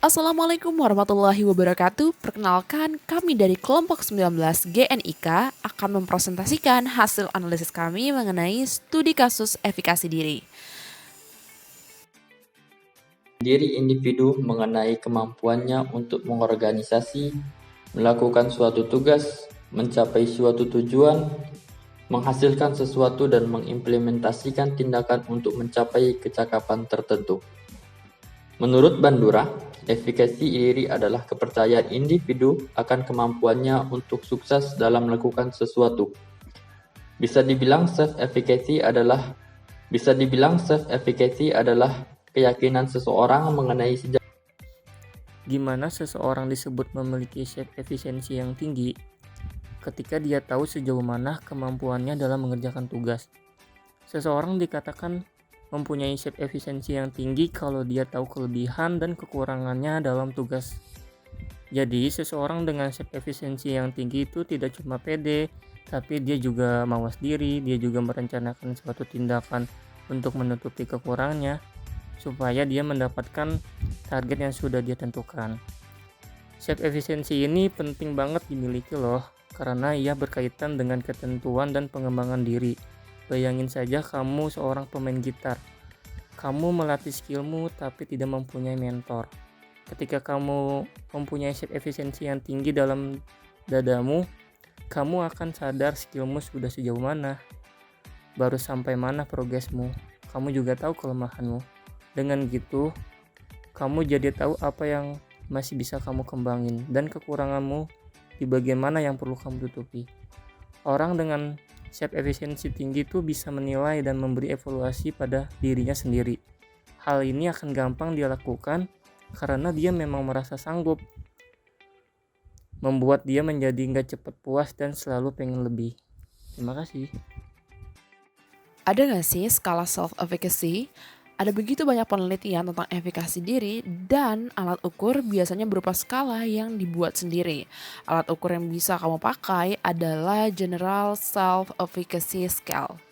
Assalamualaikum warahmatullahi wabarakatuh. Perkenalkan, kami dari kelompok 19 GNIK akan mempresentasikan hasil analisis kami mengenai studi kasus efikasi diri. Diri individu mengenai kemampuannya untuk mengorganisasi, melakukan suatu tugas, mencapai suatu tujuan, menghasilkan sesuatu dan mengimplementasikan tindakan untuk mencapai kecakapan tertentu. Menurut Bandura, efikasi diri adalah kepercayaan individu akan kemampuannya untuk sukses dalam melakukan sesuatu. Bisa dibilang self-efficacy adalah keyakinan seseorang mengenai Di mana seseorang disebut memiliki self efisiensi yang tinggi ketika dia tahu sejauh mana kemampuannya dalam mengerjakan tugas. Seseorang dikatakan mempunyai self efisiensi yang tinggi kalau dia tahu kelebihan dan kekurangannya dalam tugas. Jadi, seseorang dengan self efisiensi yang tinggi itu tidak cuma pede, tapi dia juga mawas diri, dia juga merencanakan suatu tindakan untuk menutupi kekurangannya supaya dia mendapatkan target yang sudah dia tentukan. Self efisiensi ini penting banget dimiliki loh, karena ia berkaitan dengan ketentuan dan pengembangan diri. Bayangin saja kamu seorang pemain gitar. Kamu melatih skillmu tapi tidak mempunyai mentor. Ketika kamu mempunyai self efisiensi yang tinggi dalam dadamu, kamu akan sadar skillmu sudah sejauh mana, baru sampai mana progresmu. Kamu juga tahu kelemahanmu. Dengan gitu, kamu jadi tahu apa yang masih bisa kamu kembangin dan kekuranganmu di bagian mana yang perlu kamu tutupi. Orang dengan self efisiensi tinggi itu bisa menilai dan memberi evaluasi pada dirinya sendiri. Hal ini akan gampang dia lakukan karena dia memang merasa sanggup, membuat dia menjadi nggak cepat puas dan selalu pengen lebih. Terima kasih. Ada nggak sih skala self-efficacy? Ada begitu banyak penelitian tentang efikasi diri dan alat ukur biasanya berupa skala yang dibuat sendiri. Alat ukur yang bisa kamu pakai adalah General Self-Efficacy Scale.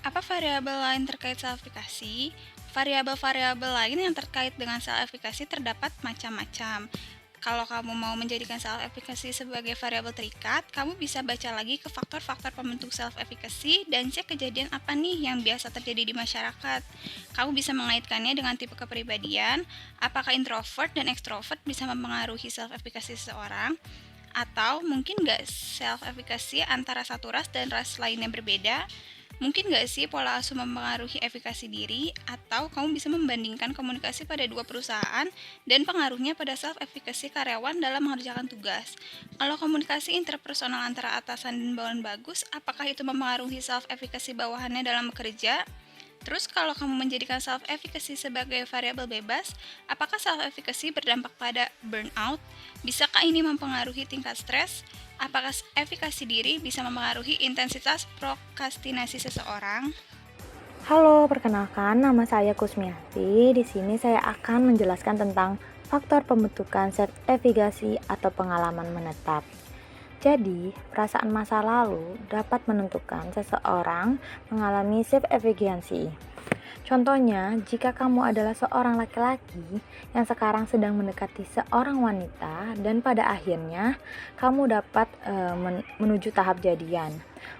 Apa variabel lain terkait self-efficacy? Variabel-variabel lain yang terkait dengan self-efficacy terdapat macam-macam. Kalau kamu mau menjadikan self-efficacy sebagai variabel terikat, kamu bisa baca lagi ke faktor-faktor pembentuk self-efficacy dan cek kejadian apa nih yang biasa terjadi di masyarakat. Kamu bisa mengaitkannya dengan tipe kepribadian, apakah introvert dan extrovert bisa mempengaruhi self-efficacy seseorang, atau mungkin nggak self-efficacy antara satu ras dan ras lainnya berbeda. Mungkin nggak sih pola asuh mempengaruhi efikasi diri, atau kamu bisa membandingkan komunikasi pada dua perusahaan dan pengaruhnya pada self-efficacy karyawan dalam mengerjakan tugas. Kalau komunikasi interpersonal antara atasan dan bawahan bagus, apakah itu mempengaruhi self-efficacy bawahannya dalam bekerja? Terus kalau kamu menjadikan self-efficacy sebagai variabel bebas, apakah self-efficacy berdampak pada burnout? Bisakah ini mempengaruhi tingkat stres? Apakah efikasi diri bisa mempengaruhi intensitas prokrastinasi seseorang? Halo, perkenalkan nama saya Kusmiati. Di sini saya akan menjelaskan tentang faktor pembentukan self-efficacy atau pengalaman menetap. Jadi, perasaan masa lalu dapat menentukan seseorang mengalami self-efficacy. Contohnya, jika kamu adalah seorang laki-laki yang sekarang sedang mendekati seorang wanita dan pada akhirnya kamu dapat menuju tahap jadian.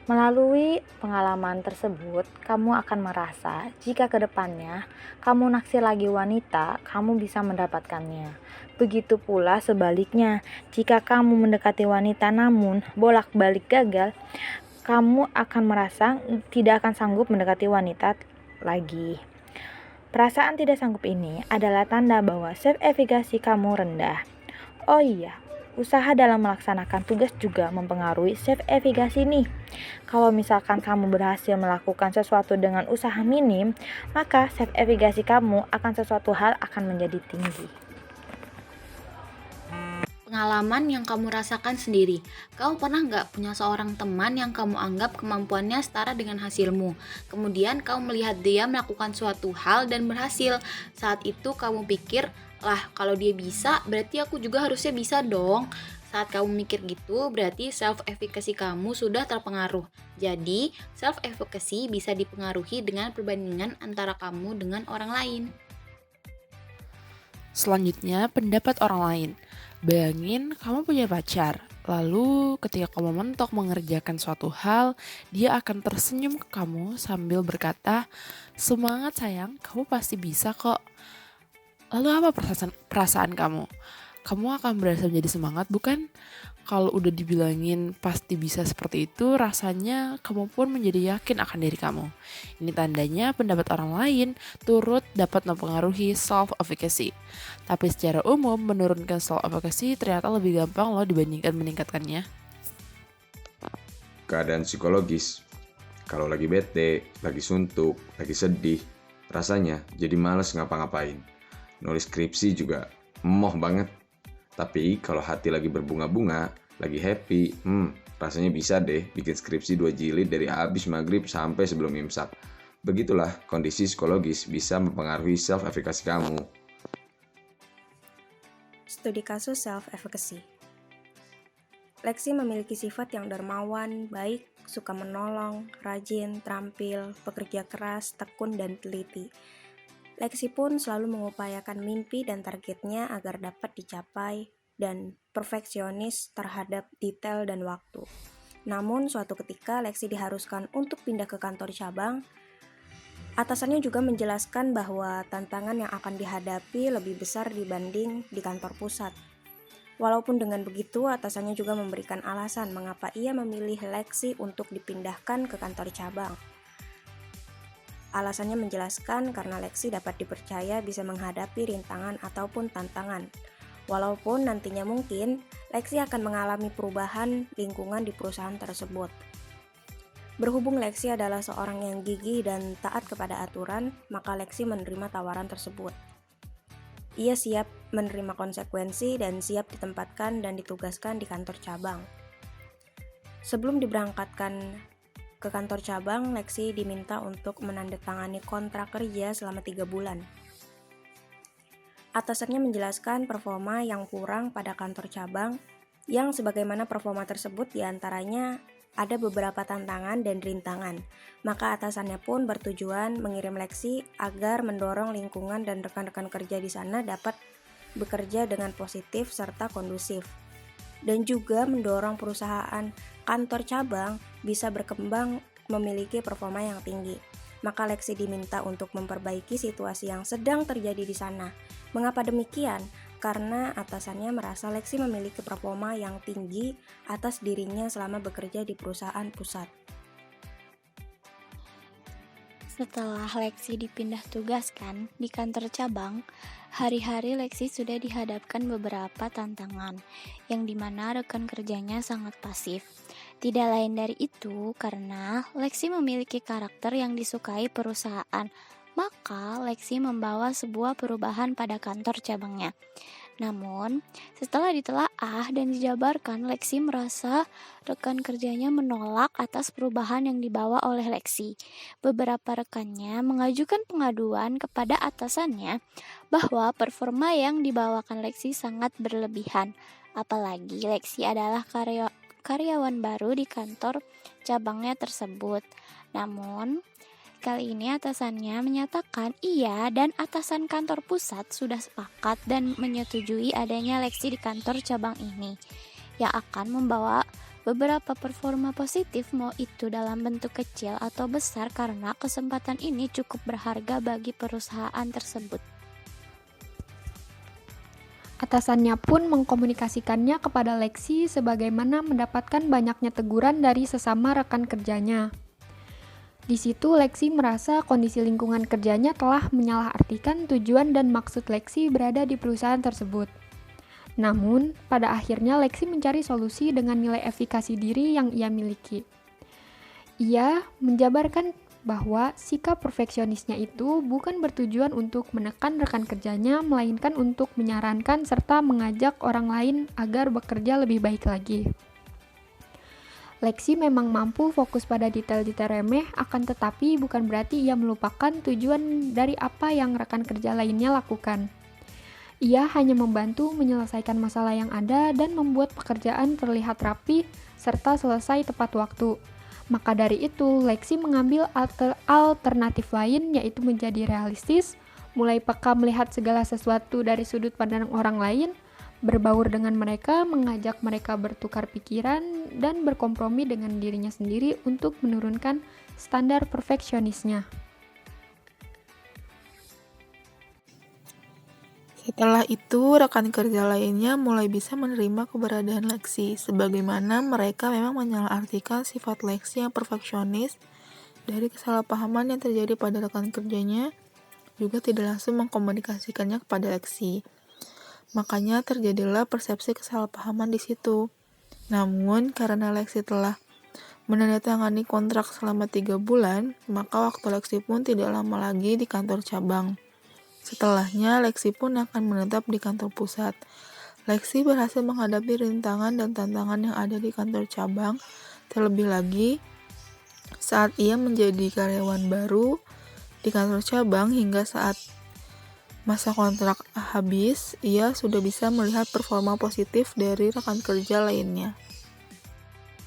Melalui pengalaman tersebut, kamu akan merasa jika kedepannya kamu naksir lagi wanita, kamu bisa mendapatkannya. Begitu pula sebaliknya, jika kamu mendekati wanita namun bolak-balik gagal, kamu akan merasa tidak akan sanggup mendekati wanita lagi. Perasaan tidak sanggup ini adalah tanda bahwa self-efficacy kamu rendah. Oh iya, usaha dalam melaksanakan tugas juga mempengaruhi self-efficacy nih. Kalau misalkan kamu berhasil melakukan sesuatu dengan usaha minim, maka self-efficacy kamu akan sesuatu hal akan menjadi tinggi. Pengalaman yang kamu rasakan sendiri. Kamu pernah nggak punya seorang teman yang kamu anggap kemampuannya setara dengan hasilmu? Kemudian kamu melihat dia melakukan suatu hal dan berhasil. Saat itu kamu pikir, lah kalau dia bisa, berarti aku juga harusnya bisa dong. Saat kamu mikir gitu, berarti self-efficacy kamu sudah terpengaruh. Jadi, self-efficacy bisa dipengaruhi dengan perbandingan antara kamu dengan orang lain. Selanjutnya, pendapat orang lain. Bayangin kamu punya pacar, lalu ketika kamu mentok mengerjakan suatu hal, dia akan tersenyum ke kamu sambil berkata, "Semangat sayang, kamu pasti bisa kok." Lalu apa perasaan kamu? Kamu akan berasa menjadi semangat, bukan? Kalau udah dibilangin pasti bisa seperti itu, rasanya kamu pun menjadi yakin akan diri kamu. Ini tandanya pendapat orang lain turut dapat mempengaruhi self-efficacy. Tapi secara umum, menurunkan self-efficacy ternyata lebih gampang loh dibandingkan meningkatkannya. Keadaan psikologis. Kalau lagi bete, lagi suntuk, lagi sedih, rasanya jadi males ngapa-ngapain. Nulis skripsi juga emoh banget. Tapi kalau hati lagi berbunga-bunga, lagi happy, rasanya bisa deh bikin skripsi 2 jilid dari habis maghrib sampai sebelum imsak. Begitulah kondisi psikologis bisa mempengaruhi self-efficacy kamu. Studi kasus self-efficacy. Lexi memiliki sifat yang dermawan, baik, suka menolong, rajin, terampil, pekerja keras, tekun, dan teliti. Lexi pun selalu mengupayakan mimpi dan targetnya agar dapat dicapai dan perfeksionis terhadap detail dan waktu. Namun suatu ketika Lexi diharuskan untuk pindah ke kantor cabang, atasannya juga menjelaskan bahwa tantangan yang akan dihadapi lebih besar dibanding di kantor pusat. Walaupun dengan begitu, atasannya juga memberikan alasan mengapa ia memilih Lexi untuk dipindahkan ke kantor cabang. Alasannya menjelaskan karena Lexi dapat dipercaya bisa menghadapi rintangan ataupun tantangan. Walaupun nantinya mungkin Lexi akan mengalami perubahan lingkungan di perusahaan tersebut. Berhubung Lexi adalah seorang yang gigih dan taat kepada aturan, maka Lexi menerima tawaran tersebut. Ia siap menerima konsekuensi dan siap ditempatkan dan ditugaskan di kantor cabang. Sebelum diberangkatkan ke kantor cabang, Lexi diminta untuk menandatangani kontrak kerja selama 3 bulan. Atasannya menjelaskan performa yang kurang pada kantor cabang, yang sebagaimana performa tersebut diantaranya ada beberapa tantangan dan rintangan. Maka atasannya pun bertujuan mengirim Lexi agar mendorong lingkungan dan rekan-rekan kerja di sana dapat bekerja dengan positif serta kondusif. Dan juga mendorong perusahaan kantor cabang bisa berkembang memiliki performa yang tinggi. Maka Lexi diminta untuk memperbaiki situasi yang sedang terjadi di sana. Mengapa demikian? Karena atasannya merasa Lexi memiliki performa yang tinggi atas dirinya selama bekerja di perusahaan pusat. Setelah Lexi dipindah tugaskan di kantor cabang, hari-hari Lexi sudah dihadapkan beberapa tantangan, yang dimana rekan kerjanya sangat pasif. Tidak lain dari itu karena Lexi memiliki karakter yang disukai perusahaan, maka Lexi membawa sebuah perubahan pada kantor cabangnya. Namun, setelah ditelaah dan dijabarkan, Lexi merasa rekan kerjanya menolak atas perubahan yang dibawa oleh Lexi. Beberapa rekannya mengajukan pengaduan kepada atasannya bahwa performa yang dibawakan Lexi sangat berlebihan. Apalagi Lexi adalah karyawan baru di kantor cabangnya tersebut. Namun, kali ini atasannya menyatakan iya dan atasan kantor pusat sudah sepakat dan menyetujui adanya Lexi di kantor cabang ini yang akan membawa beberapa performa positif, mau itu dalam bentuk kecil atau besar, karena kesempatan ini cukup berharga bagi perusahaan tersebut. Atasannya pun mengkomunikasikannya kepada Lexi sebagaimana mendapatkan banyaknya teguran dari sesama rekan kerjanya. Di situ Lexi merasa kondisi lingkungan kerjanya telah menyalahartikan tujuan dan maksud Lexi berada di perusahaan tersebut. Namun, pada akhirnya Lexi mencari solusi dengan nilai efikasi diri yang ia miliki. Ia menjabarkan bahwa sikap perfeksionisnya itu bukan bertujuan untuk menekan rekan kerjanya, melainkan untuk menyarankan serta mengajak orang lain agar bekerja lebih baik lagi. Lexi memang mampu fokus pada detail-detail remeh, akan tetapi bukan berarti ia melupakan tujuan dari apa yang rekan kerja lainnya lakukan. Ia hanya membantu menyelesaikan masalah yang ada dan membuat pekerjaan terlihat rapi serta selesai tepat waktu. Maka dari itu, Lexi mengambil alternatif lain, yaitu menjadi realistis, mulai peka melihat segala sesuatu dari sudut pandang orang lain, berbaur dengan mereka, mengajak mereka bertukar pikiran, dan berkompromi dengan dirinya sendiri untuk menurunkan standar perfeksionisnya. Setelah itu, rekan kerja lainnya mulai bisa menerima keberadaan Lexi, sebagaimana mereka memang menyalahartikan sifat Lexi yang perfeksionis dari kesalahpahaman yang terjadi pada rekan kerjanya, juga tidak langsung mengkomunikasikannya kepada Lexi. Makanya terjadilah persepsi kesalahpahaman di situ. Namun, karena Lexi telah menandatangani kontrak selama 3 bulan, maka waktu Lexi pun tidak lama lagi di kantor cabang. Setelahnya, Lexi pun akan menetap di kantor pusat. Lexi berhasil menghadapi rintangan dan tantangan yang ada di kantor cabang, terlebih lagi saat ia menjadi karyawan baru di kantor cabang hingga saat masa kontrak habis, ia sudah bisa melihat performa positif dari rekan kerja lainnya.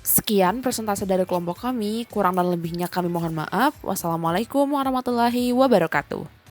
Sekian presentasi dari kelompok kami, kurang dan lebihnya kami mohon maaf. Wassalamualaikum warahmatullahi wabarakatuh.